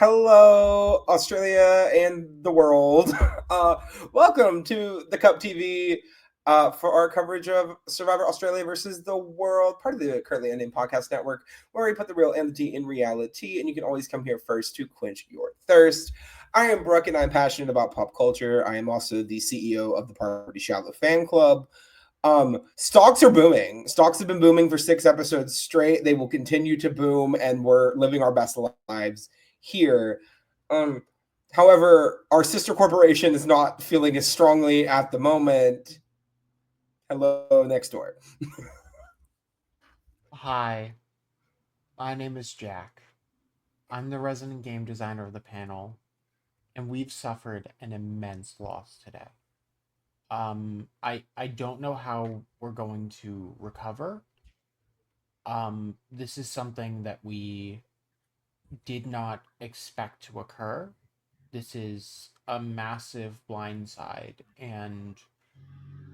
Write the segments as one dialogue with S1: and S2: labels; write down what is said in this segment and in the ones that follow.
S1: Hello, Australia and the world. Welcome to the Cup TV for our coverage of Survivor Australia versus the world, part of the Currently Unnamed Podcast Network, where we put the real and the tea in reality, and you can always come here first to quench your thirst. I am Brook, and I'm passionate about pop culture. I am also the CEO of the Party Shallow fan club. Stocks are booming. Stocks have been booming for 6 episodes straight. They will continue to boom, and we're living our best lives here. However, our sister corporation is not feeling as strongly at the moment. Hello, next door.
S2: Hi, my name is Jack. I'm the resident game designer of the panel, and we've suffered an immense loss today. I don't know how we're going to recover. This is something that we did not expect to occur. This is a massive blindside, and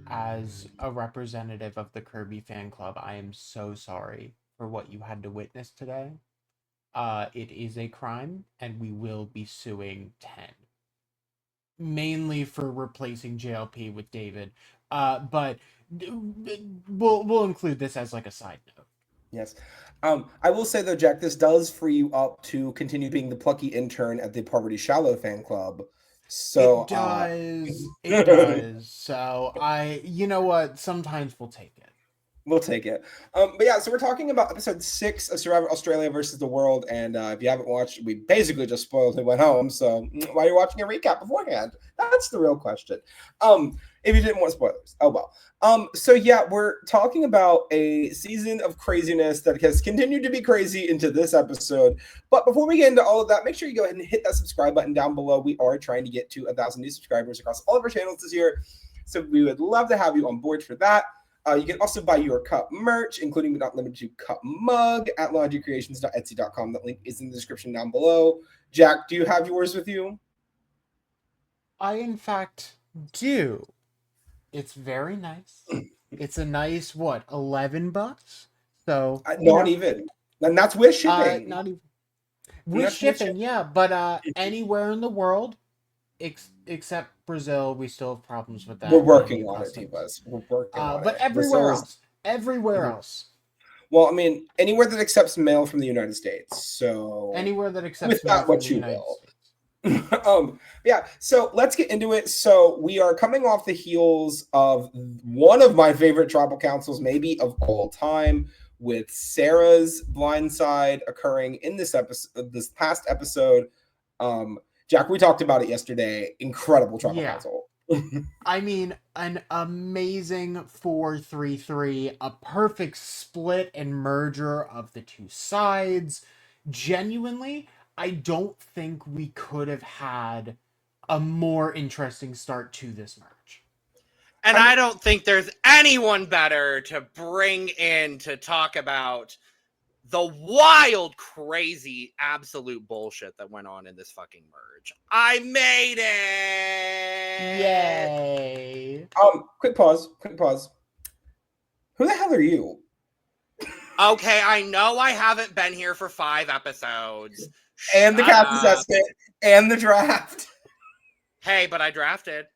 S2: as a representative of the Kirby fan club, I am so sorry for what you had to witness today. It is a crime, and we will be suing 10. Mainly for replacing JLP with David. But we'll include this as like a side note.
S1: Yes. I will say though, Jack, this does free you up to continue being the plucky intern at the Poverty Shallow fan club. So
S2: it does. So you know what? Sometimes we'll take it.
S1: We'll take it. But yeah, so we're talking about episode 6 of Survivor Australia versus the world. And if you haven't watched, we basically just spoiled who went home. So why are you watching a recap beforehand? That's the real question. If you didn't want spoilers. Oh, well. So yeah, we're talking about a season of craziness that has continued to be crazy into this episode. But before we get into all of that, make sure you go ahead and hit that subscribe button down below. We are trying to get to 1,000 new subscribers across all of our channels this year. So we would love to have you on board for that. You can also buy your cup merch, including but not limited to cup mug at laundrycreations.etsy.com. That link is in the description down below. Jack, do you have yours with you?
S2: I, in fact, do. It's very nice. It's a nice, what, $11? So
S1: not even. And that's with shipping.
S2: Not even. With shipping, yeah. But anywhere in the world, except Brazil, we still have problems with that.
S1: We're working on it, Divas. We're working on it.
S2: But everywhere else.
S1: Well, I mean, anywhere that accepts mail from the United States. So
S2: anywhere that accepts mail from the United States.
S1: Yeah, so let's get into it. So we are coming off the heels of one of my favorite tribal councils, maybe of all time, with Sarah's blindside occurring in this episode, this past episode. Jack, we talked about it yesterday. Incredible tribal council.
S2: I mean, an amazing 4-3-3, a perfect split and merger of the two sides. Genuinely, I don't think we could have had a more interesting start to this merge.
S3: And I don't think there's anyone better to bring in to talk about the wild, crazy, absolute bullshit that went on in this fucking merge. I made it!
S2: Yay!
S1: Quick pause. Who the hell are you?
S3: Okay, I know I haven't been here for 5 episodes.
S1: And the cast assessment and the draft.
S3: Hey, but I drafted.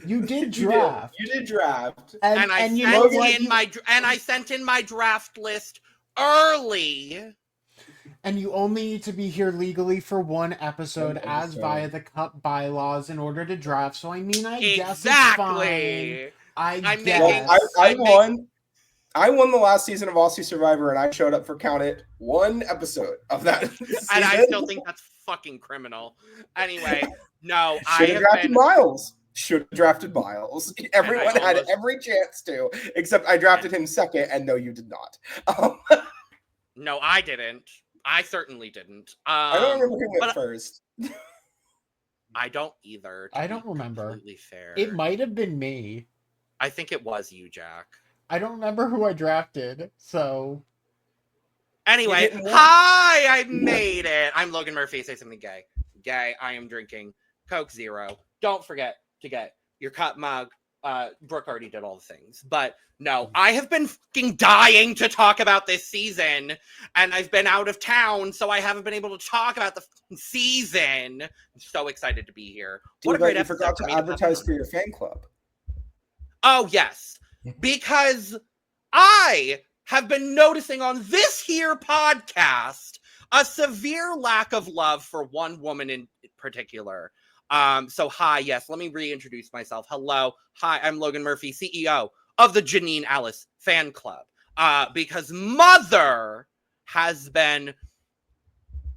S2: You did draft.
S1: You did draft.
S3: And I sent in my draft list early.
S2: And you only need to be here legally for 1 episode as via the cup bylaws in order to draft. So I mean, I guess it's fine.
S1: I won the last season of Aussie Survivor, and I showed up for count it 1 episode of that season.
S3: And I still think that's fucking criminal. Anyway, no,
S1: Should have drafted Miles. Everyone had every chance to, except I drafted him second, and no, you did not.
S3: No, I didn't. I certainly didn't.
S1: I don't remember who went first.
S3: I don't either.
S2: I don't remember.
S3: Completely fair.
S2: It might have been me.
S3: I think it was you, Jack.
S2: I don't remember who I drafted, so...
S3: Anyway, hi! I made it! I'm Logan Murphy. Say something gay. Gay, I am drinking Coke Zero. Don't forget to get your cup mug Brook already did all the things, but no, I have been fucking dying to talk about this season, and I've been out of town, so I haven't been able to talk about the season. I'm so excited to be here. What a great episode!
S1: You forgot to advertise for your fan club.
S3: Oh yes, because I have been noticing on this here podcast a severe lack of love for one woman in particular. So hi, yes, let me reintroduce myself. Hello. Hi, I'm Logan Murphy, CEO of the Janine Alice fan club. Because Mother has been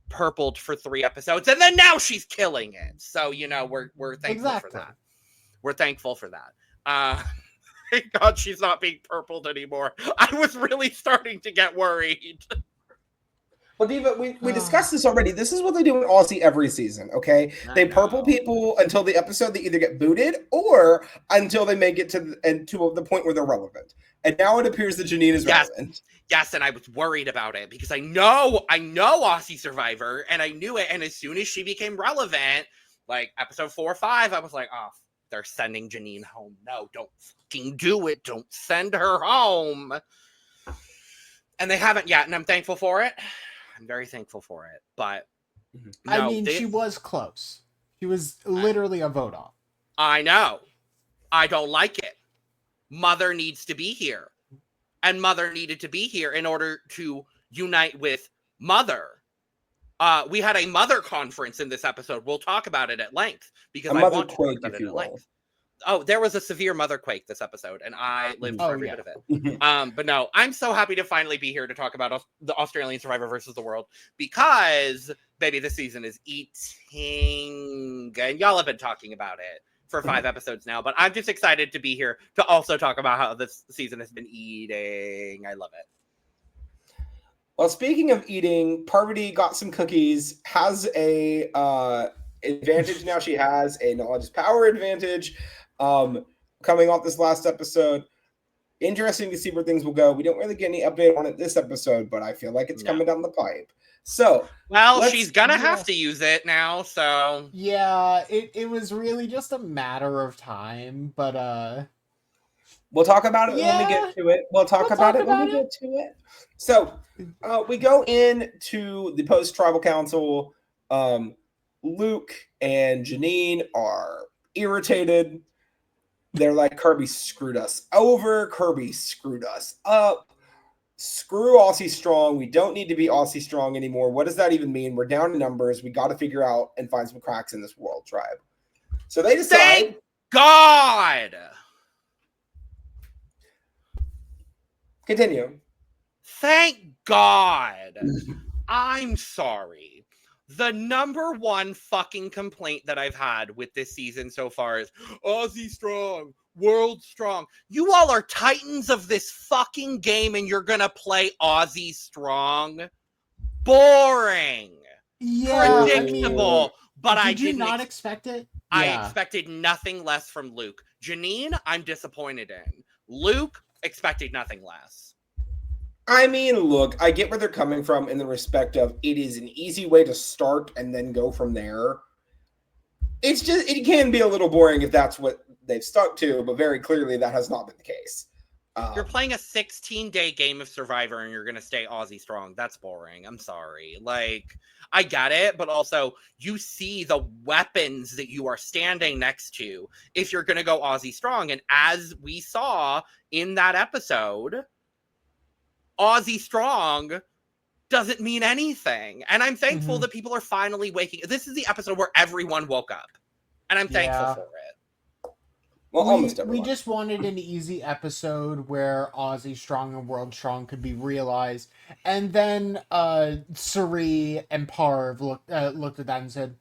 S3: purpled for 3 episodes, and then now she's killing it. So, you know, we're thankful for that. We're thankful for that. Thank God she's not being purpled anymore. I was really starting to get worried.
S1: Well, Diva, we discussed this already. This is what they do in Aussie every season, okay? They purple people until the episode they either get booted or until they make it to the point where they're relevant. And now it appears that Janine is relevant.
S3: Yes, and I was worried about it because I know Aussie Survivor, and I knew it. And as soon as she became relevant, like episode 4 or 5, I was like, oh, they're sending Janine home. No, don't fucking do it. Don't send her home. And they haven't yet, and I'm thankful for it. I'm very thankful for it, but no,
S2: I mean, she was close. She was literally a vote off.
S3: I know. I don't like it. Mother needs to be here, and Mother needed to be here in order to unite with Mother. We had a Mother conference in this episode. We'll talk about it at length because I want to talk about it at length. Oh, there was a severe mother quake this episode, and I lived for every bit of it. But no, I'm so happy to finally be here to talk about the Australian Survivor versus the World because, baby, this season is eating, and y'all have been talking about it for 5 episodes now, but I'm just excited to be here to also talk about how this season has been eating. I love it.
S1: Well, speaking of eating, Parvati got some cookies, has a advantage now. She has a knowledge is power advantage. Coming off this last episode, interesting to see where things will go. We don't really get any update on it this episode, but I feel like it's coming down the pipe. So,
S3: well, she's gonna have to use it now. So,
S2: yeah, it was really just a matter of time. But
S1: we'll talk about it when we get to it. We'll talk about it when we get to it. So, we go into the post-tribal council. Luke and Janine are irritated. They're like, Kirby screwed us over. Kirby screwed us up. Screw Aussie Strong. We don't need to be Aussie Strong anymore. What does that even mean? We're down in numbers. We got to figure out and find some cracks in this world tribe. So they decide.
S3: Thank God.
S1: Continue.
S3: Thank God. I'm sorry. The number one fucking complaint that I've had with this season so far is Aussie Strong, World Strong. You all are titans of this fucking game and you're gonna play Aussie Strong? Boring.
S2: Yeah.
S3: Predictable. But I
S2: did not expect it?
S3: I expected nothing less from Luke. Janine, I'm disappointed in. Luke, expected nothing less.
S1: I mean, look, I get where they're coming from in the respect of it is an easy way to start and then go from there. It's just, it can be a little boring if that's what they've stuck to, but very clearly that has not been the case.
S3: You're playing a 16-day game of Survivor and you're going to stay Aussie Strong. That's boring. I'm sorry. Like, I get it, but also you see the weapons that you are standing next to if you're going to go Aussie Strong. And as we saw in that episode, Aussie Strong doesn't mean anything. And I'm thankful that people are finally waking. This is the episode where everyone woke up. And I'm thankful for it.
S1: Well,
S2: we just wanted an easy episode where Aussie Strong and World Strong could be realized. And then Suri and Parv looked at that and said,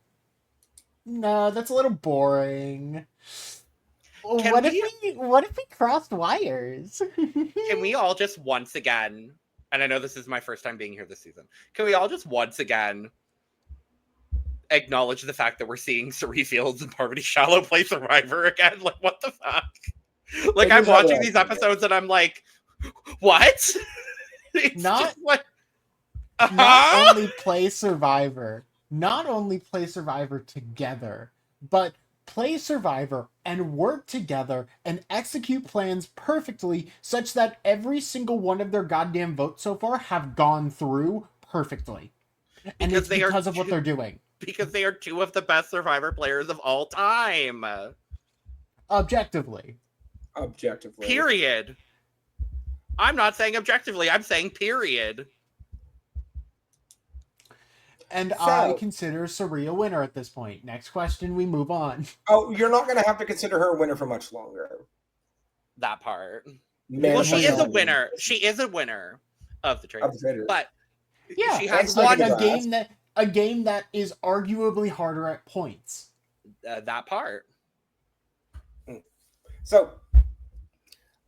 S2: no, that's a little boring. What if we crossed wires?
S3: Can we all just once again, and I know this is my first time being here this season, can we all just once again acknowledge the fact that we're seeing Suri Fields and Parvati Shallow play Survivor again? Like, what the fuck? Like, I'm watching these episodes and I'm like, what?
S2: Not only play Survivor together, but play Survivor and work together and execute plans perfectly such that every single one of their goddamn votes so far have gone through perfectly. And it's because of what they're doing.
S3: Because they are two of the best Survivor players of all time.
S2: Objectively.
S3: Period. I'm not saying objectively, I'm saying period.
S2: And I consider Suri a winner at this point. Next question, we move on.
S1: Oh, you're not going to have to consider her a winner for much longer.
S3: That part.
S1: Man,
S3: well, she is a winner. She is a winner of the Traders. But
S2: yeah,
S3: she has
S2: won a game that is arguably harder at points.
S3: That part.
S1: So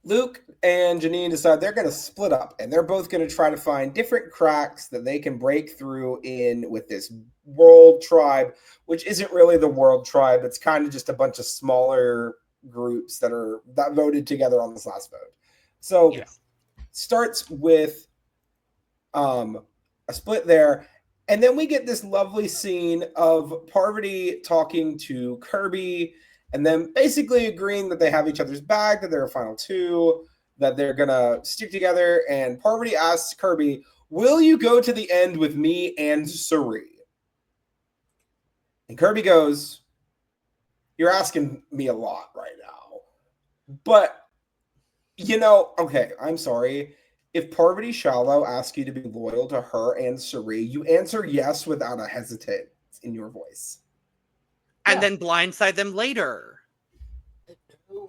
S1: Luke and Janine decide they're going to split up, and they're both going to try to find different cracks that they can break through in with this world tribe, which isn't really the world tribe. It's kind of just a bunch of smaller groups that voted together on this last vote. So starts with a split there. And then we get this lovely scene of Parvati talking to Kirby and then basically agreeing that they have each other's back, that they're a final two, that they're going to stick together. And Parvati asks Kirby, will you go to the end with me and Suri? And Kirby goes, you're asking me a lot right now. But, okay, I'm sorry. If Parvati Shallow asks you to be loyal to her and Suri, you answer yes without a hesitant in your voice.
S3: And then blindside them later.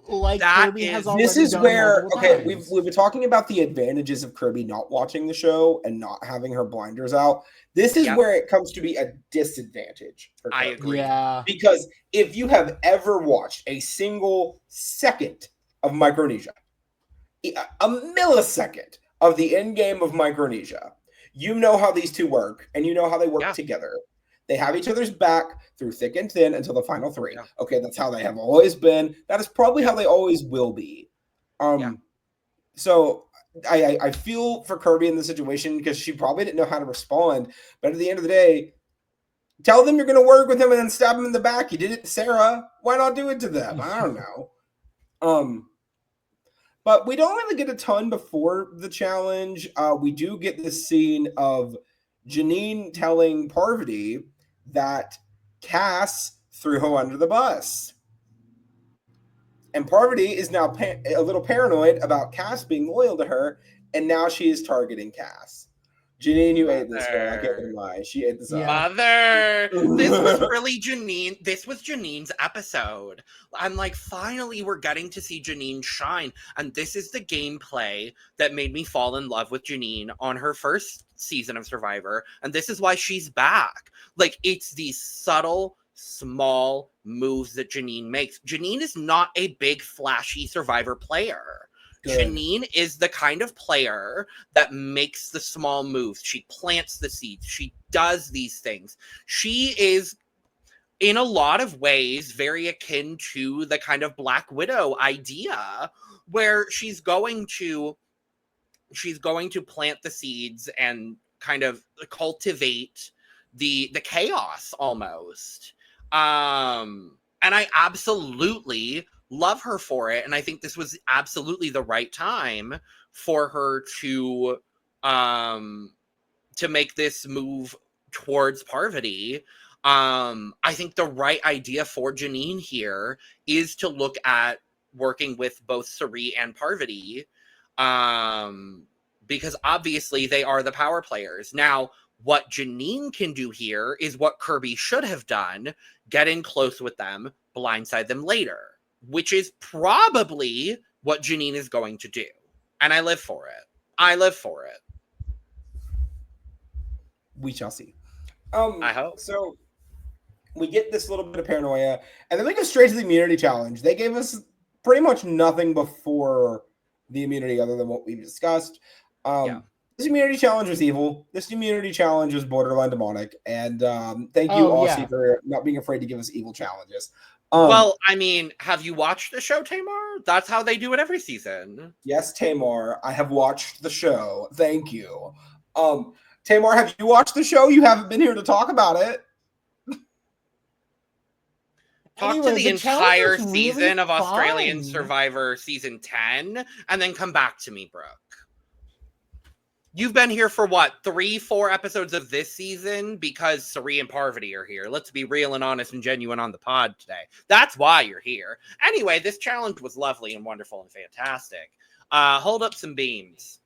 S2: Like Kirby has already
S1: this is
S2: done
S1: where
S2: times.
S1: we've been talking about the advantages of Kirby not watching the show and not having her blinders out. This is where it comes to be a disadvantage for Kirby.
S3: I agree.
S2: Yeah.
S1: Because if you have ever watched a single second of Micronesia, a millisecond of the end game of Micronesia, you know how these two work and you know how they work together. They have each other's back through thick and thin until the final three. Yeah. Okay, that's how they have always been. That is probably how they always will be. So I feel for Kirby in this situation because she probably didn't know how to respond. But at the end of the day, tell them you're going to work with them and then stab them in the back. You did it to Sarah. Why not do it to them? I don't know. But we don't really get a ton before the challenge. We do get this scene of Janine telling Parvati that Cass threw her under the bus. And Parvati is now a little paranoid about Cass being loyal to her, and now she is targeting Cass. Janine, you ate this girl. I can't lie. She ate this up.
S3: Mother! This was really Janine. This was Janine's episode. I'm like, finally, we're getting to see Janine shine. And this is the gameplay that made me fall in love with Janine on her first season of Survivor. And this is why she's back. Like, it's these subtle, small moves that Janine makes. Janine is not a big, flashy Survivor player. Good. Janine is the kind of player that makes the small moves. She plants the seeds. She does these things. She is, in a lot of ways, very akin to the kind of Black Widow idea where she's going to plant the seeds and kind of cultivate the chaos almost. And I absolutely love her for it, and I think this was absolutely the right time for her to make this move towards Parvati. I think the right idea for Janine here is to look at working with both Suri and Parvati, because obviously they are the power players. Now, what Janine can do here is what Kirby should have done: get in close with them, blindside them later. Which is probably what Janine is going to do. And I live for it.
S1: We shall see.
S3: I hope.
S1: So we get this little bit of paranoia, and then we go straight to the immunity challenge. They gave us pretty much nothing before the immunity other than what we discussed. This immunity challenge was evil. This immunity challenge was borderline demonic. And thank you, Aussie, for not being afraid to give us evil challenges.
S3: Well, I mean, have you watched the show, Tamar? That's how they do it every season.
S1: Yes, Tamar, I have watched the show. Thank you. Tamar, have you watched the show? You haven't been here to talk about it.
S3: Talk
S2: Anyway,
S3: to the
S2: challenge
S3: entire
S2: was really
S3: season of Australian
S2: fun.
S3: Survivor season 10 and then come back to me, Brooke. You've been here for what, 3-4 episodes of this season because Sari and Parvati are here. Let's be real and honest and genuine on the pod today. That's why you're here. Anyway, this challenge was lovely and wonderful and fantastic. Hold up some beams.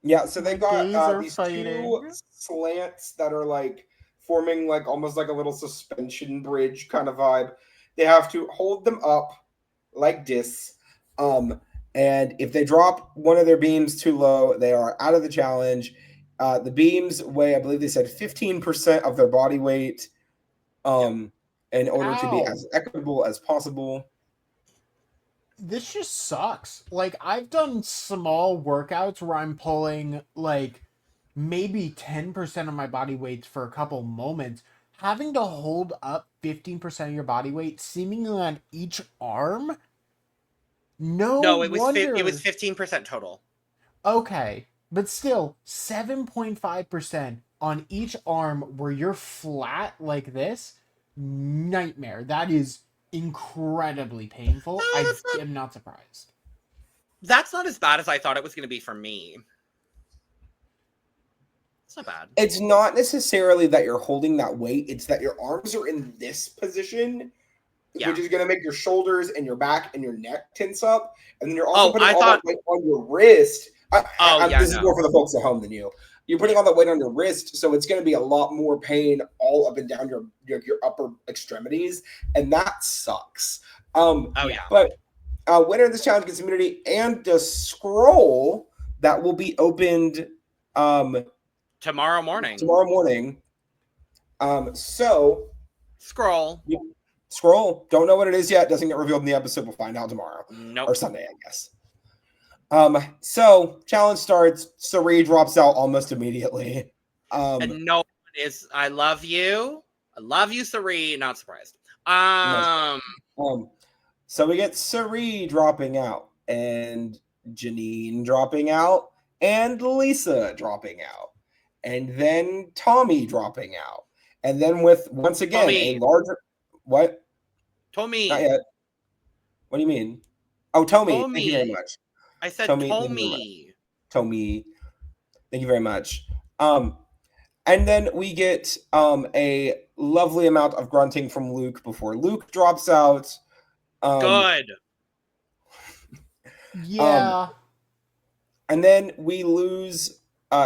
S1: Yeah, so they've
S2: My gays
S1: got
S2: are
S1: these
S2: fighting.
S1: 2 slants that are like forming like almost like a little suspension bridge kind of vibe. They have to hold them up like this. And if they drop one of their beams too low, they are out of the challenge. The beams weigh, I believe they said 15% of their body weight in order to be as equitable as possible.
S2: This just sucks. Like, I've done small workouts where I'm pulling, like, maybe 10% of my body weight for a couple moments. Having to hold up 15% of your body weight, seemingly on each arm? No,
S3: it was
S2: wonder.
S3: it was 15% total.
S2: Okay, but still, 7.5% on each arm where you're flat like this? Nightmare. That is incredibly painful. I am not surprised.
S3: That's not as bad as I thought it was going to be for me. It's not bad.
S1: It's not necessarily that you're holding that weight. It's that your arms are in this position, which is going to make your shoulders and your back and your neck tense up. And then you're also putting all that weight on your wrist. This is more for the folks at home than you. You're putting all that weight on your wrist, so it's going to be a lot more pain all up and down your upper extremities, and that sucks. But winner of this challenge gets immunity and a scroll that will be opened
S3: tomorrow morning.
S1: So
S3: scroll.
S1: Don't know what it is yet. Doesn't get revealed in the episode. We'll find out tomorrow.
S3: Nope.
S1: Or Sunday, I guess. So challenge starts. Sari drops out almost immediately.
S3: And no one is. I love you, Sari. Not surprised.
S1: So we get Sari dropping out, and Janine dropping out, and Lisa dropping out, and then Tommy dropping out, and then with once again a larger what?
S3: Tommy.
S1: Not yet. What do you mean? Oh, Tommy. Thank you very much.
S3: I said Tommy.
S1: Tommy. Thank you very much. And then we get a lovely amount of grunting from Luke before Luke drops out.
S3: Good.
S2: Yeah.
S1: And then we lose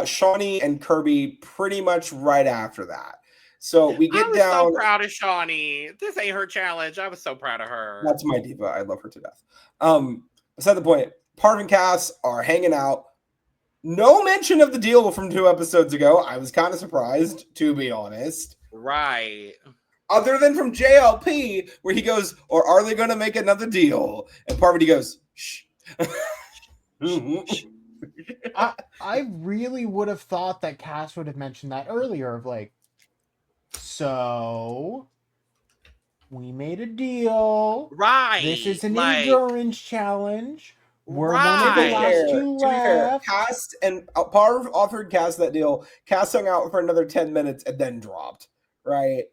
S1: Shawnee and Kirby pretty much right after that. So we get down.
S3: I was so proud of Shawnee. This ain't her challenge. I was so proud of her.
S1: That's my diva. I love her to death. Beside the point, Parv and Cass are hanging out. No mention of the deal from 2 episodes ago. I was kind of surprised, to be honest.
S3: Right.
S1: Other than from JLP, where he goes, or are they going to make another deal? And Parvati goes, shh.
S2: I really would have thought that Cass would have mentioned that earlier of like, so we made a deal.
S3: Right.
S2: This is an endurance challenge. We're one of the last 2 left.
S1: Cass and Parv offered Cass that deal. Cass hung out for another 10 minutes and then dropped. Right.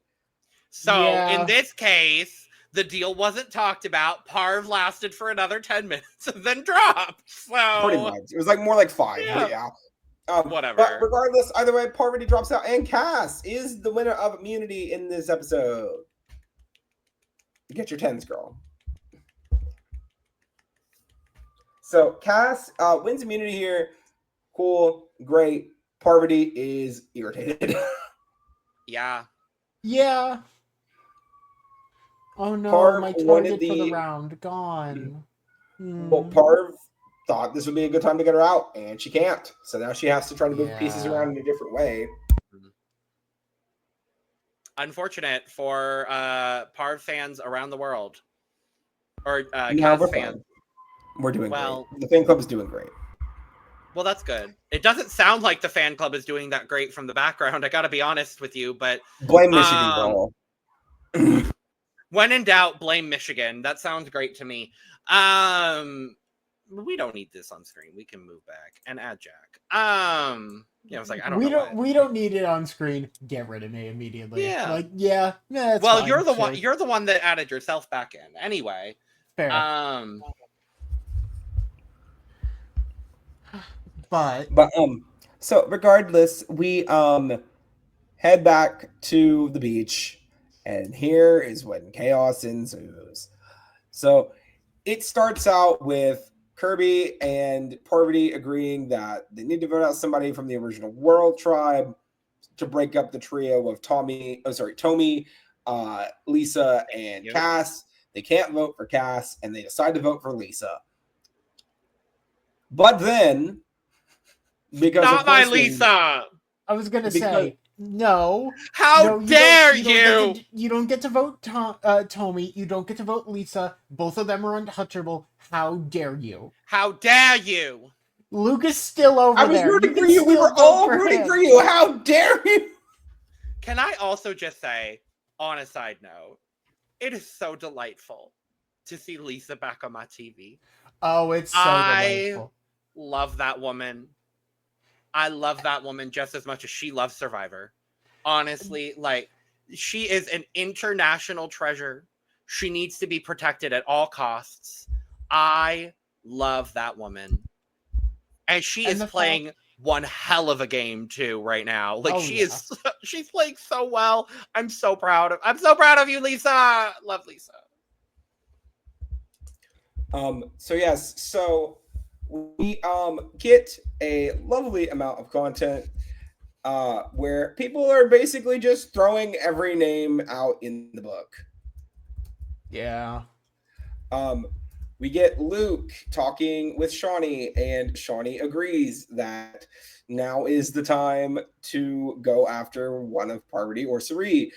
S3: So in this case, the deal wasn't talked about. Parv lasted for another 10 minutes and then dropped. So
S1: pretty much. It was like more like 5. Yeah.
S3: Whatever.
S1: But regardless, either way, Parvati drops out, and Cass is the winner of immunity in this episode. Get your 10s, girl. So Cass wins immunity here. Cool, great. Parvati is irritated.
S3: Yeah.
S2: Oh no,
S1: Parv
S2: my target for the round gone.
S1: Well, Parv thought this would be a good time to get her out, and she can't. So now she has to try to move pieces around in a different way.
S3: Unfortunate for Parv fans around the world. Or Cass fans.
S1: We're doing great. The fan club is doing great.
S3: Well, that's good. It doesn't sound like the fan club is doing that great from the background. I got to be honest with you, but
S1: blame Michigan, girl.
S3: When in doubt, blame Michigan. That sounds great to me. We don't need this on screen. We can move back and add Jack. I was like, I don't know.
S2: We don't need it on screen. Get rid of me immediately.
S3: Yeah.
S2: Like, yeah, it's
S3: Well,
S2: fine,
S3: you're the
S2: sure.
S3: one. You're the one that added yourself back in. Anyway.
S2: Fair. But
S1: so regardless, we head back to the beach, and here is when chaos ensues. So it starts out with Kirby and Parvati agreeing that they need to vote out somebody from the original World tribe to break up the trio of Tommy, Lisa, and Cass. They can't vote for Cass, and they decide to vote for Lisa. But then, because
S3: not my Lisa,
S2: I was gonna say no.
S3: How dare
S2: you? You don't get to vote Tommy. You don't get to vote Lisa. Both of them are untouchable. How dare you?
S3: How dare you?
S2: Luke is still over there.
S1: I was rooting for you. We were all rooting for you. How dare you?
S3: Can I also just say, on a side note, it is so delightful to see Lisa back on my TV.
S2: Oh, it's so delightful.
S3: I love that woman. I love that woman just as much as she loves Survivor. Honestly, like, she is an international treasure. She needs to be protected at all costs. I love that woman. And she is playing one hell of a game too right now. Like, she's playing so well. I'm so proud of you, Lisa. Love Lisa.
S1: So we get a lovely amount of content where people are basically just throwing every name out in the book.
S2: Yeah.
S1: We get Luke talking with Shawnee, and Shawnee agrees that now is the time to go after one of Parvati or Sari,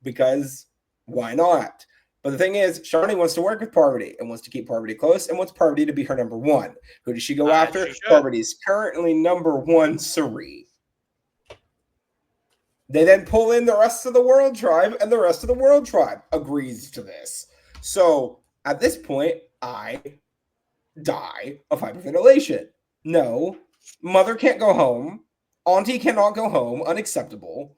S1: because why not? But the thing is, Shawnee wants to work with Parvati and wants to keep Parvati close and wants Parvati to be her number one. Who does she go after? Parvati's currently number one, Sari. They then pull in the rest of the World Tribe, and the rest of the World Tribe agrees to this. So at this point, I die of hyperventilation. No, mother can't go home. Auntie cannot go home. Unacceptable.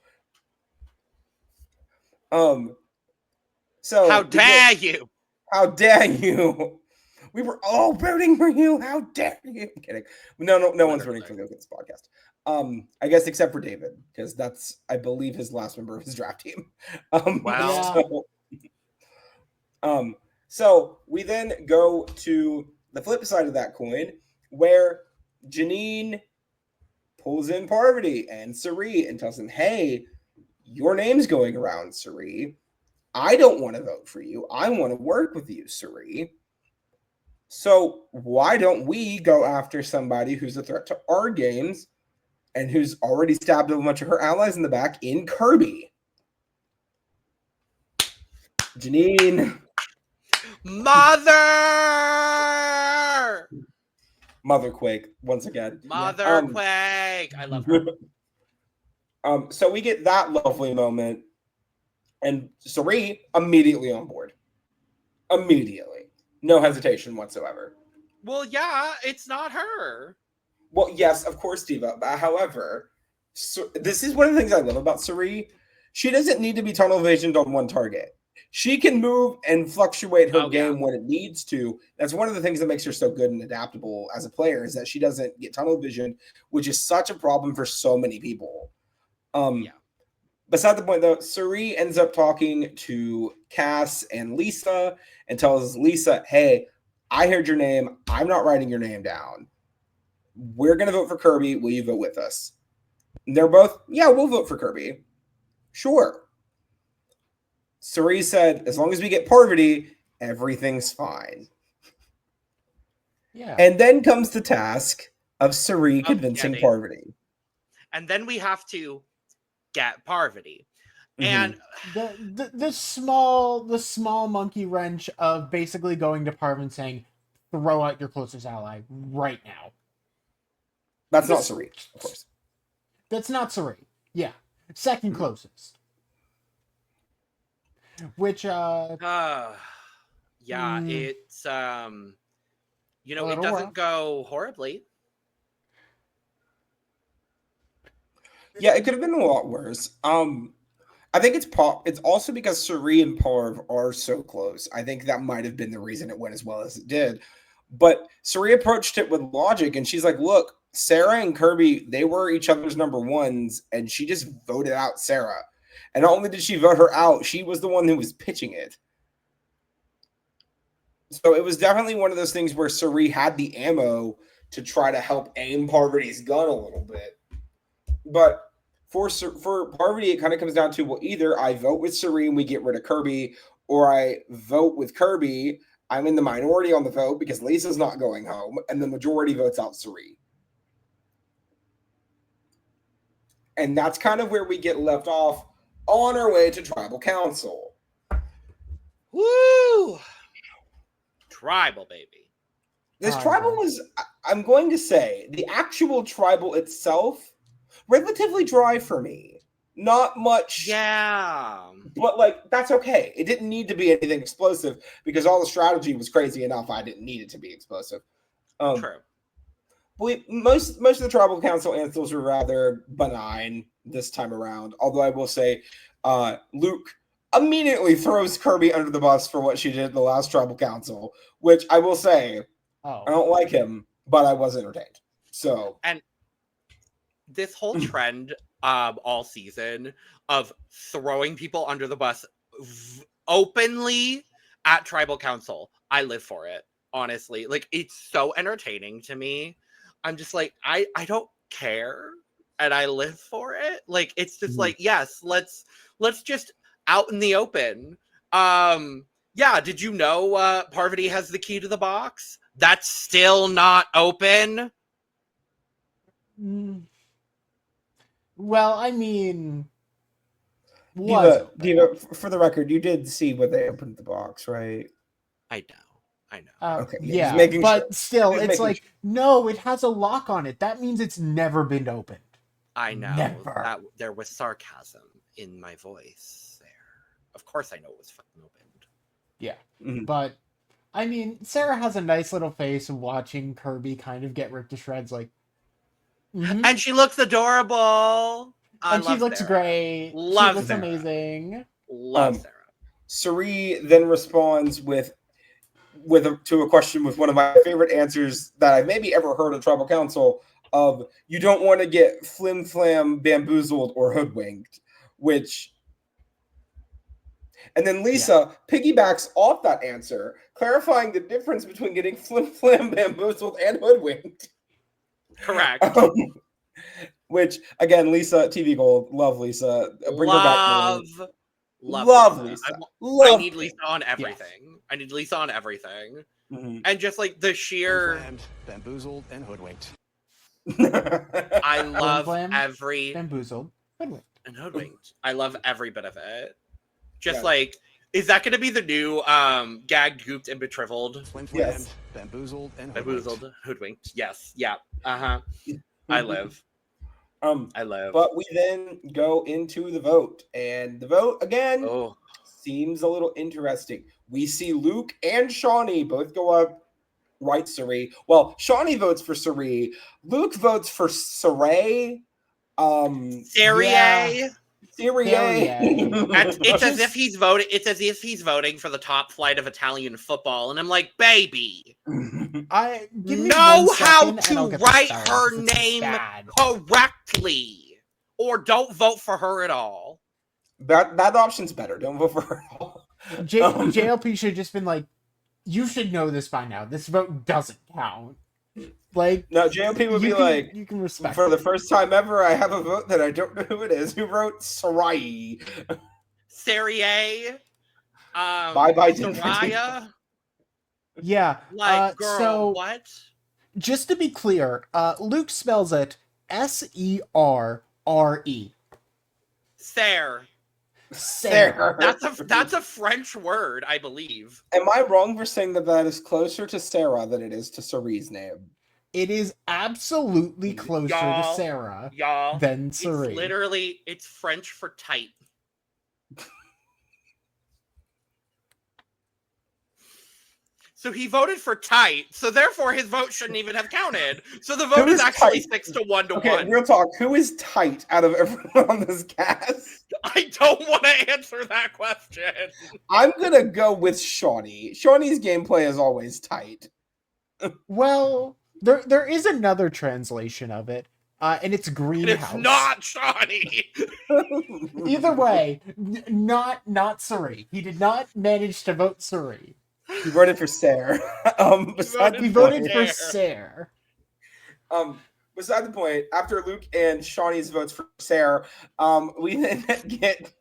S1: So
S3: how dare you?
S1: How dare you? We were all voting for you. How dare you? I'm kidding. No one's voting for Logan's podcast. I guess except for David, because that's, I believe, his last member of his draft team.
S3: Wow.
S1: So we then go to the flip side of that coin, where Janine pulls in Parvati and Sari and tells them, hey, your name's going around, Sari. I don't want to vote for you. I want to work with you, Sari. So why don't we go after somebody who's a threat to our games and who's already stabbed a bunch of her allies in the back in Kirby? Janine. Motherquake once again.
S3: Motherquake. I love her.
S1: So we get that lovely moment, and Sari immediately on board. Immediately. No hesitation whatsoever.
S3: Well, yeah, it's not her.
S1: Well, yes, of course, Diva. But however, this is one of the things I love about Sari. She doesn't need to be tunnel visioned on one target. She can move and fluctuate her game when it needs to. That's one of the things that makes her so good and adaptable as a player, is that she doesn't get tunnel vision, which is such a problem for so many people. Beside the point, though, Sari ends up talking to Cass and Lisa and tells Lisa, hey, I heard your name. I'm not writing your name down. We're going to vote for Kirby. Will you vote with us? And they're both, yeah, we'll vote for Kirby. Sure. Sari said, as long as we get Parvati, everything's fine.
S2: Yeah.
S1: And then comes the task of Sari convincing Parvati.
S3: And then we have to get Parvati.
S2: Mm-hmm. And the small monkey wrench of basically going to Parv and saying, throw out your closest ally right now.
S1: That's not Sari, of course.
S2: That's not Sari. Yeah. Second closest. Which it's
S3: it doesn't go horribly.
S1: Yeah, it could have been a lot worse. I think it's also because Suri and Parv are so close. I think that might have been the reason it went as well as it did. But Suri approached it with logic, and she's like, "Look, Sarah and Kirby, they were each other's number ones, and she just voted out Sarah. And not only did she vote her out, she was the one who was pitching it. So it was definitely one of those things where Suri had the ammo to try to help aim Parvati's gun a little bit. But for Parvati, it kind of comes down to, well, either I vote with Suri and we get rid of Kirby, or I vote with Kirby. I'm in the minority on the vote because Lisa's not going home, and the majority votes out Suri. And that's kind of where we get left off on our way to Tribal Council.
S3: Woo! Tribal, baby.
S1: This tribal was, I'm going to say, the actual tribal itself, relatively dry for me. Not much.
S3: Yeah.
S1: But, like, that's okay. It didn't need to be anything explosive because all the strategy was crazy enough. I didn't need it to be explosive.
S3: True.
S1: Most of the tribal council answers were rather benign this time around. Although I will say, Luke immediately throws Kirby under the bus for what she did in the last tribal council, which I will say, I don't like him, but I was entertained. So,
S3: and this whole trend all season of throwing people under the bus openly at tribal council, I live for it. Honestly, like, it's so entertaining to me. I'm just like, I don't care, and I live for it. Like, it's just like, yes, let's just out in the open. Yeah, did you know Parvati has the key to the box? That's still not open.
S2: Well, I mean,
S1: Diva, for the record, you did see when they opened the box, right?
S3: I know.
S1: Okay,
S2: yeah, but
S1: sure.
S2: still, it's like, no, it has a lock on it. That means it's never been opened.
S3: I know.
S2: Never.
S3: That there was sarcasm in my voice there. Of course I know it was fucking opened.
S2: Yeah. But, I mean, Sarah has a nice little face watching Kirby kind of get ripped to shreds, like...
S3: And she looks adorable.
S2: And she looks
S3: Sarah.
S2: great.
S3: Love
S2: she looks
S3: Sarah.
S2: Amazing.
S3: Love Sarah.
S1: Suri then responds to a question with one of my favorite answers that I've maybe ever heard of tribal council of, you don't want to get flim-flam, bamboozled, or hoodwinked, and then Lisa piggybacks off that answer, clarifying the difference between getting flim-flam, bamboozled, and hoodwinked.
S3: Correct.
S1: Which, again, Lisa, TV Gold, love Lisa. Bring her back.
S3: Love
S1: Lisa.
S3: I need Lisa on everything. Yes. I need Lisa on everything. And just like the sheer
S4: bamboozled and hoodwinked.
S3: I love every
S2: bamboozled, hoodwinked.
S3: And hoodwinked. I love every bit of it. Just like, is that going to be the new gagged, gooped, and betrivelled?
S4: Yes. Bamboozled and hoodwinked.
S3: Bamboozled, hoodwinked. Yes. Yeah. I live. I live.
S1: But we then go into the vote, and the vote again seems a little interesting. We see Luke and Shawnee both go up. Right, Suri. Well, Shawnee votes for Suri. Luke votes for Saray.
S3: Syrie. It's as if he's voting. It's as if he's voting for the top flight of Italian football, and I'm like, baby,
S2: I
S3: know how to write her name correctly, or don't vote for her at all.
S1: That option's better. Don't vote for her at all.
S2: JLP should have just been like, you should know this by now. This vote doesn't count. Like,
S1: no, JLP would be like,
S2: you can respect
S1: for the first time ever, I have a vote that I don't know who it is. Who wrote Sarai?
S3: Serie.
S1: Bye,
S3: Soraya.
S2: Yeah.
S3: Like, girl,
S2: so,
S3: what?
S2: Just to be clear, Luke spells it Serre.
S3: Serre. That's a French word, I believe.
S1: Am I wrong for saying that is closer to Sarah than it is to Suri's name?
S2: It is absolutely closer to Sarah than Suri.
S3: It's French for tight. So he voted for tight. So therefore, his vote shouldn't even have counted. So the vote is actually
S1: tight?
S3: 6-1 to
S1: Okay,
S3: 1.
S1: real talk. Who is tight out of everyone on this cast?
S3: I don't want to answer that question.
S1: I'm gonna go with Shawnee. Shawnee's gameplay is always tight.
S2: Well, there is another translation of it, and it's
S3: And
S2: greenhouse.
S3: it's not Shawnee.
S2: Either way, not Suri. He did not manage to vote Suri.
S1: He voted for Sarah.
S2: He voted for Sarah.
S1: Beside the point, after Luke and Shawnee's votes for Sarah, we then get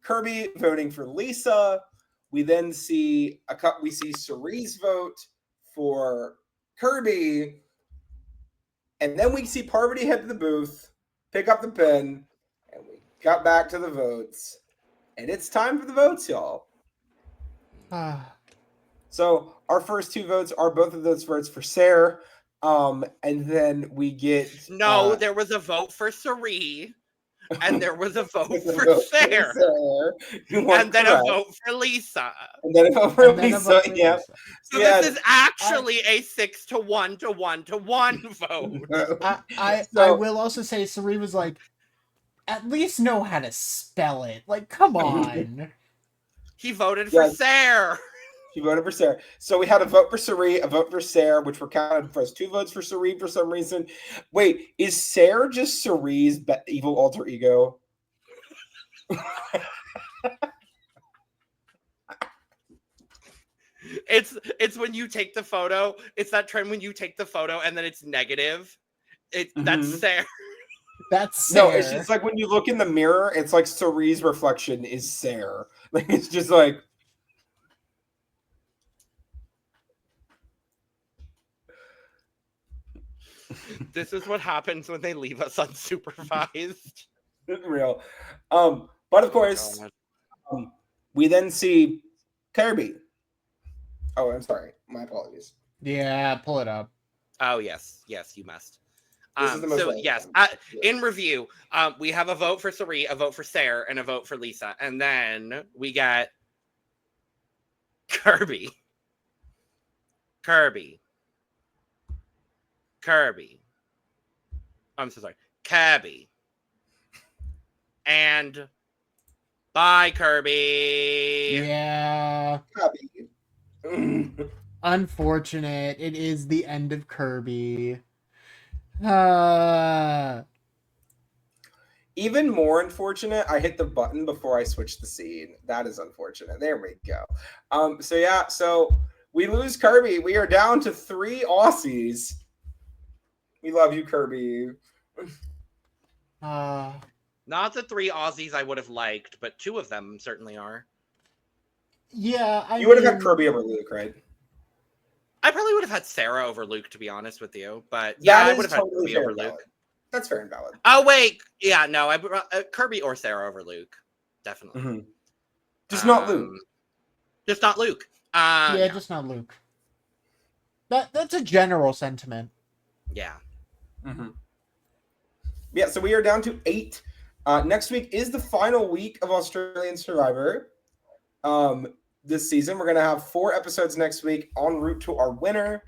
S1: Kirby voting for Lisa. We then see Cerie's vote for Kirby, and then we see Parvati head to the booth, pick up the pen, and we got back to the votes. And it's time for the votes, y'all. So our first two votes are both of those votes for Sarah. And then we get
S3: there was a vote for Cerie, and there was a vote for Sarah, and then a vote for Lisa,
S1: and then a vote for Lisa. Yeah.
S3: So this is actually a 6-1 to 1 to 1 vote.
S2: I will also say Cerie was like, at least know how to spell it. Like, come on.
S3: He voted for Sarah.
S1: She voted for Sarah. So we had a vote for Cerie, a vote for Sarah, which were counted for us. 2 votes for Cerie for some reason. Wait, is Sarah just Cerie's evil alter ego?
S3: It's when you take the photo. It's that trend when you take the photo and then it's negative. That's Sarah.
S2: That's Sarah.
S1: No, it's just like when you look in the mirror, it's like Cerie's reflection is Sarah. Like it's just like.
S3: This is what happens when they leave us unsupervised.
S1: Real. But of course, we then see Kirby. Oh, I'm sorry. My apologies.
S2: Yeah, pull it up.
S3: Oh, yes. Yes, you must.
S1: Yes,
S3: in review, we have a vote for Cerie, a vote for Sarah, and a vote for Lisa. And then we got Kirby. I'm so sorry. Cabby. And bye, Kirby.
S2: Yeah.
S1: Kirby.
S2: Unfortunate. It is the end of Kirby.
S1: Even more unfortunate, I hit the button before I switched the scene. That is unfortunate. There we go. So we lose Kirby. We are down to 3 Aussies. We love you, Kirby.
S3: Not the 3 Aussies I would have liked, but 2 of them certainly are.
S2: Yeah,
S1: you would have had Kirby over Luke, right?
S3: I probably would have had Sarah over Luke, to be honest with you. But yeah, I would have had Kirby over Luke.
S1: That's fair and valid.
S3: Oh wait, yeah, no, I Kirby or Sarah over Luke, definitely.
S1: Mm-hmm. Just not Luke.
S3: Just not Luke.
S2: Yeah, just not Luke. That's a general sentiment.
S3: Yeah.
S1: Mm-hmm. Yeah, so we are down to 8. Next week is the final week of Australian Survivor. This season, we're gonna have 4 episodes next week en route to our winner.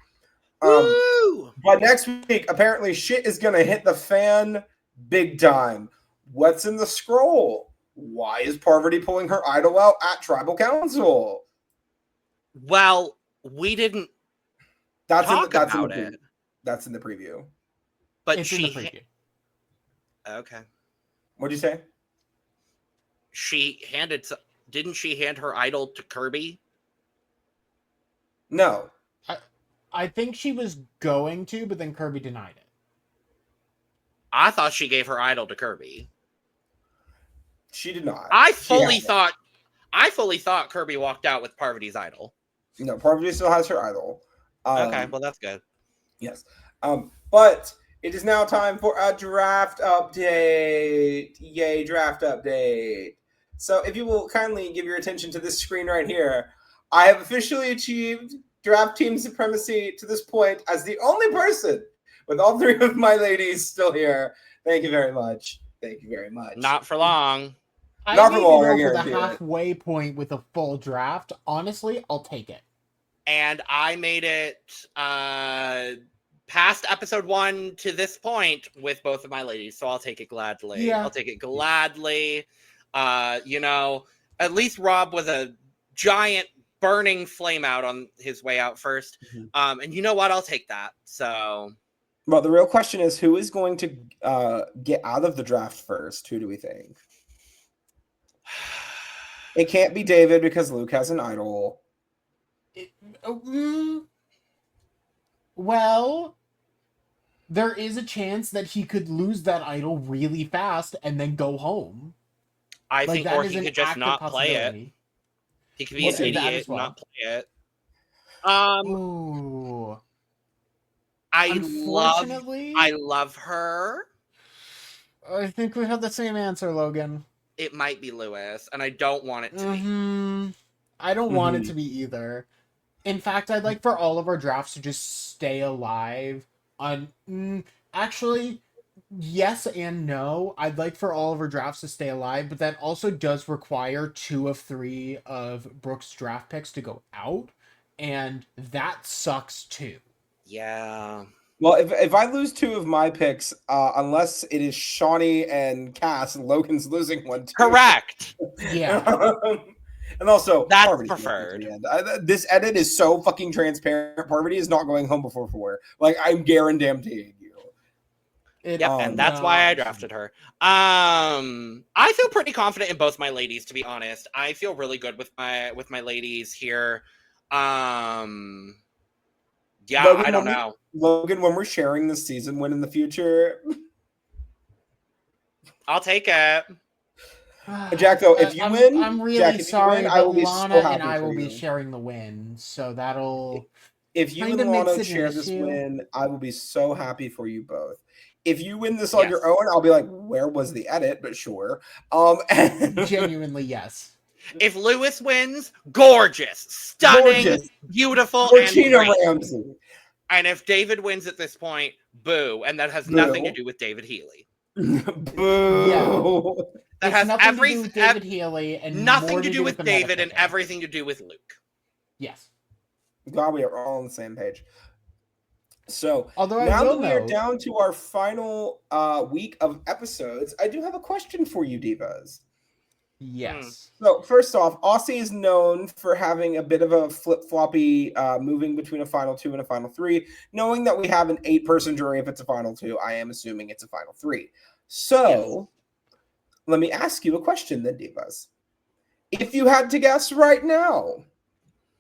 S1: But next week, apparently, shit is gonna hit the fan big time. What's in the scroll? Why is Parvati pulling her idol out at Tribal Council?
S3: Well, we didn't talk about it.
S1: That's in the preview.
S3: But
S2: it's in the preview.
S3: Okay.
S1: What'd you say?
S3: Didn't she hand her idol to Kirby?
S1: No.
S2: I think she was going to, but then Kirby denied it.
S3: I thought she gave her idol to Kirby.
S1: She did not.
S3: I fully thought Kirby walked out with Parvati's idol.
S1: No, Parvati still has her idol.
S3: Okay, well that's good.
S1: Yes. But it is now time for a draft update. Yay, draft update. So if you will kindly give your attention to this screen right here, I have officially achieved draft team supremacy to this point as the only person with all 3 of my ladies still here. Thank you very much. Thank you very much.
S3: Not for long.
S2: I
S1: Not for
S2: maybe
S1: long, I
S2: go for the
S1: guarantee it.
S2: halfway point with a full draft. Honestly, I'll take it.
S3: And I made it past episode 1 to this point with both of my ladies, so I'll take it gladly.
S2: Yeah.
S3: I'll take it gladly. You know, at least Rob was a giant burning flame out on his way out first. And you know what? I'll take that. So,
S1: Well, the real question is, who is going to get out of the draft first? Who do we think? It can't be David because Luke has an idol.
S2: Well, there is a chance that he could lose that idol really fast and then go home.
S3: I
S2: Like,
S3: think,
S2: that
S3: or
S2: is
S3: he
S2: an
S3: could just
S2: active
S3: not play it.
S2: possibility.
S3: He could be
S1: We'll
S3: an
S1: see that
S3: idiot
S2: as
S3: and
S2: well.
S3: not play it.
S2: Ooh.
S3: I
S2: Unfortunately,
S3: love her.
S2: I think we have the same answer, Logan.
S3: It might be Lewis, and I don't want it to be.
S2: I don't want it to be either. In fact, I'd like for all of our drafts to just stay alive. Actually, yes and no. I'd like for all of our drafts to stay alive, but that also does require 2 of 3 of Brook's draft picks to go out, and that sucks too.
S3: Yeah.
S1: Well, if I lose 2 of my picks, unless it is Shawnee and Cass, Logan's losing one too.
S3: Correct.
S2: Yeah.
S1: And also,
S3: That's
S1: Parvati
S3: preferred.
S1: at the end. This edit is so fucking transparent. Parvati is not going home before 4. Like, I'm guaranteeing you.
S3: And that's why I drafted her. I feel pretty confident in both my ladies, to be honest. I feel really good with my ladies here.
S1: Logan,
S3: I don't know.
S1: Logan, when we're sharing this season win in the future,
S3: I'll take it.
S1: Jack, though, if you win,
S2: I'm really
S1: Jack, if
S2: sorry,
S1: you win, I will
S2: but
S1: be
S2: Lana
S1: so happy
S2: and I
S1: for
S2: will be
S1: you.
S2: sharing the win, so that'll.
S1: If you and
S2: kinda makes
S1: Lana
S2: it an
S1: share this
S2: issue.
S1: win, I will be so happy for you both. If you win this on your
S3: Yes.
S1: own, I'll be like, where was the edit? But sure.
S2: Genuinely, yes.
S3: If Lewis wins, gorgeous, stunning,
S1: Gorgeous.
S3: beautiful,
S1: Or
S3: and
S1: Gina
S3: great.
S1: Ramsey.
S3: And if David wins at this point, boo. And that has
S1: Boo.
S3: nothing to do with David Healy.
S1: Boo.
S3: That
S2: It's
S3: has
S2: nothing to do with David Healy and
S3: nothing
S2: more
S3: to do with
S2: the
S3: David and
S2: medical thing.
S3: everything to do with Luke.
S2: Yes.
S1: God, we are all on the same page. So
S2: Although
S1: now
S2: I will
S1: that we are
S2: note,
S1: down to our final week of episodes, I do have a question for you, Divas.
S2: yes.
S1: So first off, Aussie is known for having a bit of a flip-floppy moving between a final 2 and a final 3. Knowing that we have an 8-person jury if it's a final 2, I am assuming it's a final 3. So let me ask you a question then, Divas. If you had to guess right now,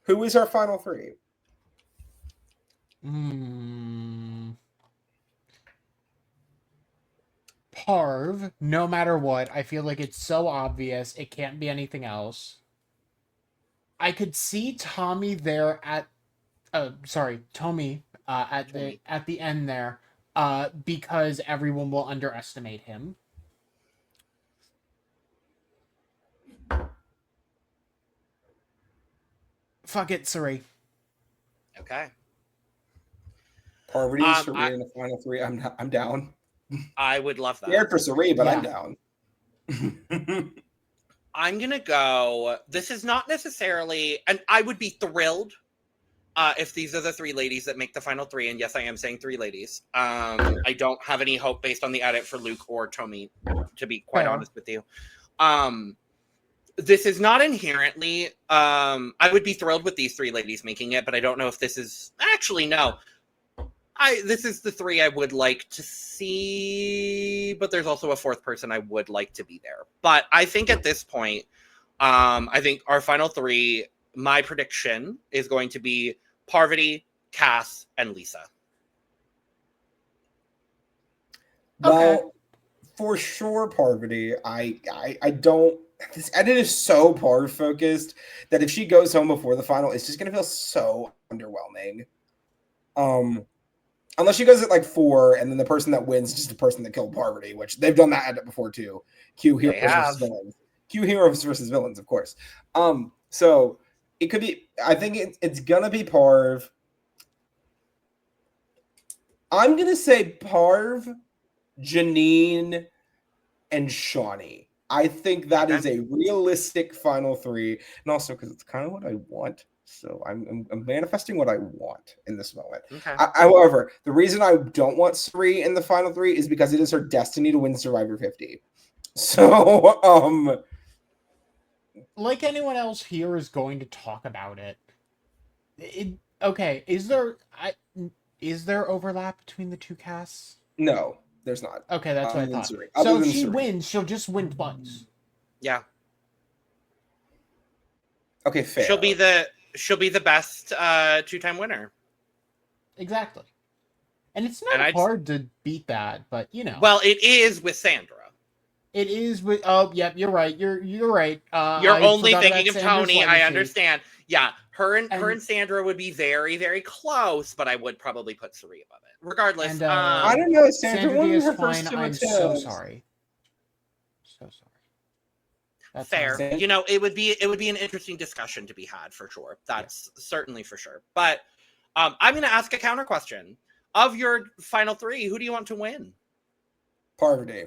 S1: who is our final 3?
S2: Parv, no matter what, I feel like it's so obvious it can't be anything else. I could see Tommy there at Tommy at the end there because everyone will underestimate him. Fuck it, Sari.
S3: Okay.
S1: Parvati, Sari in the final 3. I'm down.
S3: I would love that.
S1: Scared for Sari, but I'm
S2: Yeah.
S1: down.
S3: I'm going to go. This is not necessarily, and I would be thrilled if these are the 3 ladies that make the final 3. And yes, I am saying 3 ladies. I don't have any hope based on the edit for Luke or Tommy, to be quite honest with you. This is not inherently, I would be thrilled with these 3 ladies making it, but I don't know if this is, actually, no. This is the 3 I would like to see, but there's also a 4th person I would like to be there. But I think at this point, I think our final 3, my prediction is going to be Parvati, Cass, and Lisa.
S1: Well, for sure, Parvati. I don't. This edit is so Parv focused that if she goes home before the final, it's just gonna feel so underwhelming. Unless she goes at like 4, and then the person that wins is just the person that killed Parvati, which they've done that edit before too. Q heroes versus villains. Q heroes versus villains, of course. So it could be. I think it's gonna be Parv. I'm gonna say Parv, Janine, and Shawnee. I think that is
S3: Okay.
S1: a realistic final three, and also because it's kind of what I want. So I'm manifesting what I want in this moment.
S3: Okay.
S1: However, the reason I don't want Suri in the final three is because it is her destiny to win Survivor 50. So,
S2: like anyone else here is going to talk about it. Okay, is there overlap between the two casts?
S1: no, there's not.
S2: Okay, that's what I thought.
S1: Suri.
S2: So if she wins, she'll just win twice.
S3: Yeah.
S1: Okay, fair.
S3: She'll be the best 2-time winner.
S2: Exactly. And it's not hard to beat that, but you know.
S3: Well, it is with Sandra.
S2: It is with. Oh, yep, you're right. You're right.
S3: You're only thinking of
S2: Sandra's
S3: Tony.
S2: legacy.
S3: I understand. Yeah, her and Sandra would be very, very close, but I would probably put Suri above it. Regardless,
S2: And,
S1: I don't know. Sandra won
S2: is
S1: her
S2: fine.
S1: first two
S2: I'm
S1: attempts.
S2: so sorry. So sorry. That's
S3: fair. You know, it would be an interesting discussion to be had for sure. That's certainly for sure. But I'm going to ask a counter question. Of your final three, who do you want to win?
S1: Parvati.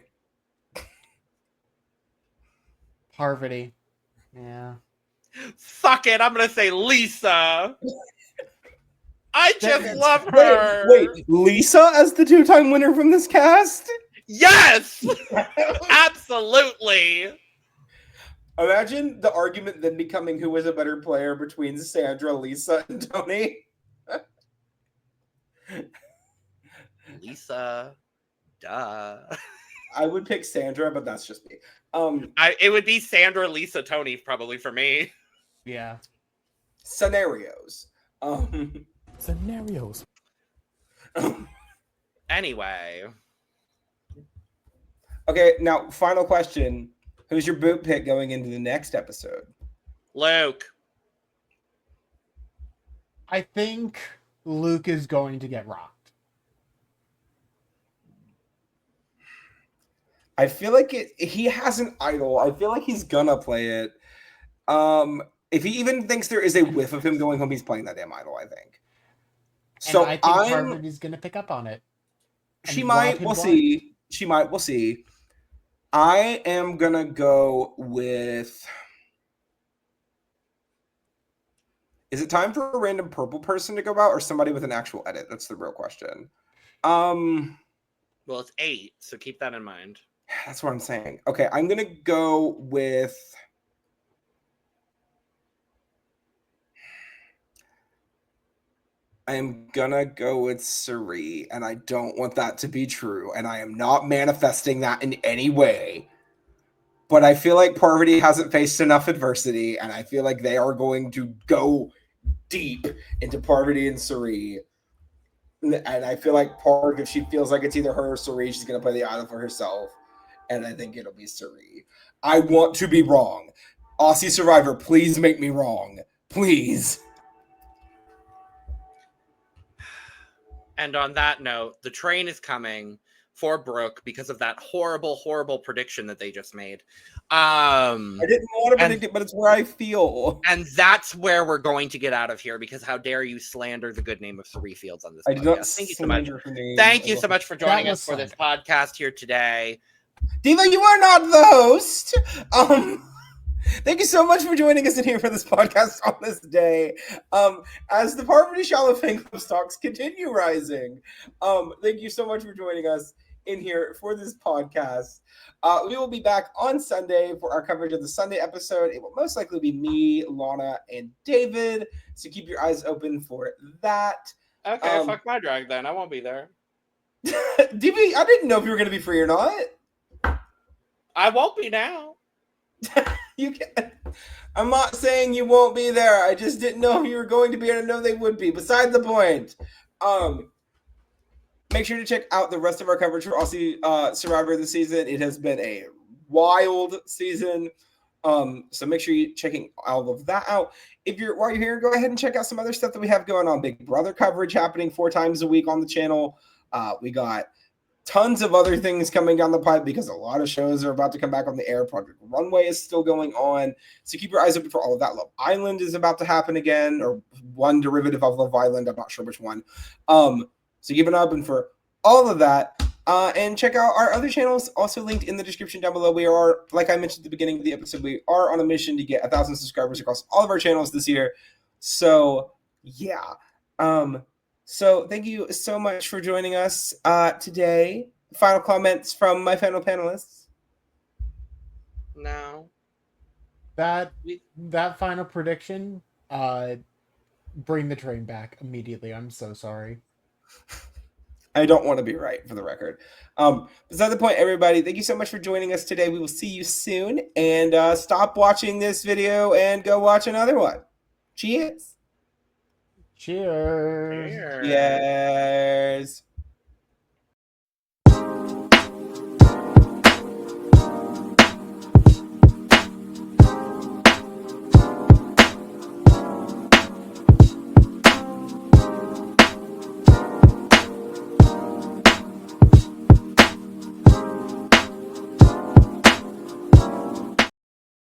S2: Parvati. Yeah.
S3: Fuck it. I'm going to say Lisa. I just love her.
S1: Wait, Lisa as the 2-time winner from this cast?
S3: Yes! Absolutely.
S1: Imagine the argument then becoming who was a better player between Sandra, Lisa, and Tony.
S3: Lisa. Duh.
S1: I would pick Sandra, but that's just me.
S3: It would be Sandra, Lisa, Tony probably for me.
S2: Yeah.
S1: Scenarios.
S4: Scenarios.
S3: Anyway.
S1: Okay, now final question. Who's your boot pick going into the next episode?
S3: Luke.
S2: I think Luke is going to get rocked.
S1: I feel like he has an idol. I feel like he's gonna play it. If he even thinks there is a whiff of him going home, he's playing that damn idol, I think. So
S2: I think Parvati's gonna pick up on it.
S1: She might. We'll see. She might. We'll see. I am gonna go with. Is it time for a random purple person to go out, or somebody with an actual edit? That's the real question.
S3: Well, it's 8, so keep that in mind.
S1: That's what I'm saying. Okay, I'm gonna go with. I am gonna go with Suri, and I don't want that to be true, and I am not manifesting that in any way. But I feel like Parvati hasn't faced enough adversity, and I feel like they are going to go deep into Parvati and Suri. And I feel like if she feels like it's either her or Suri, she's gonna play the idol for herself. And I think it'll be Suri. I want to be wrong. Aussie Survivor, please make me wrong. Please.
S3: And on that note, the train is coming for Brook because of that horrible, horrible prediction that they just made.
S1: I didn't want to predict it, but it's where I feel.
S3: And that's where we're going to get out of here, because how dare you slander the good name of Three Fields on this podcast. Thank you so much. Thank you so much for joining us for this podcast here today.
S1: Diva, you are not the host. Thank you so much for joining us in here for this podcast on this day. As the Parvati Shallow Fan Club stocks continue rising, thank you so much for joining us in here for this podcast. We will be back on Sunday for our coverage of the Sunday episode. It will most likely be me, Lana, and David. So keep your eyes open for that.
S3: Okay, fuck my drag then. I won't be there.
S1: DB, I didn't know if you were going to be free or not.
S3: I won't be now.
S1: You can. I'm not saying you won't be there. I just didn't know if you were going to be, and I know they would be. Beside the point. Make sure to check out the rest of our coverage for Aussie Survivor this season. It has been a wild season. So make sure you're checking all of that out. While you're here, go ahead and check out some other stuff that we have going on. Big Brother coverage happening 4 times a week on the channel. We got tons of other things coming down the pipe because a lot of shows are about to come back on the air. Project Runway is still going on. So keep your eyes open for all of that. Love Island is about to happen again, or one derivative of Love Island. I'm not sure which one. So keep an eye open for all of that. And check out our other channels, also linked in the description down below. We are, like I mentioned at the beginning of the episode, we are on a mission to get 1,000 subscribers across all of our channels this year. So, yeah. So thank you so much for joining us today. Final comments from my final panelists.
S3: No.
S2: That final prediction, bring the train back immediately. I'm so sorry.
S1: I don't want to be right, for the record. Beside the point, everybody, thank you so much for joining us today. We will see you soon. And stop watching this video and go watch another one. Cheers.
S2: Cheers.
S3: Cheers.
S1: Cheers.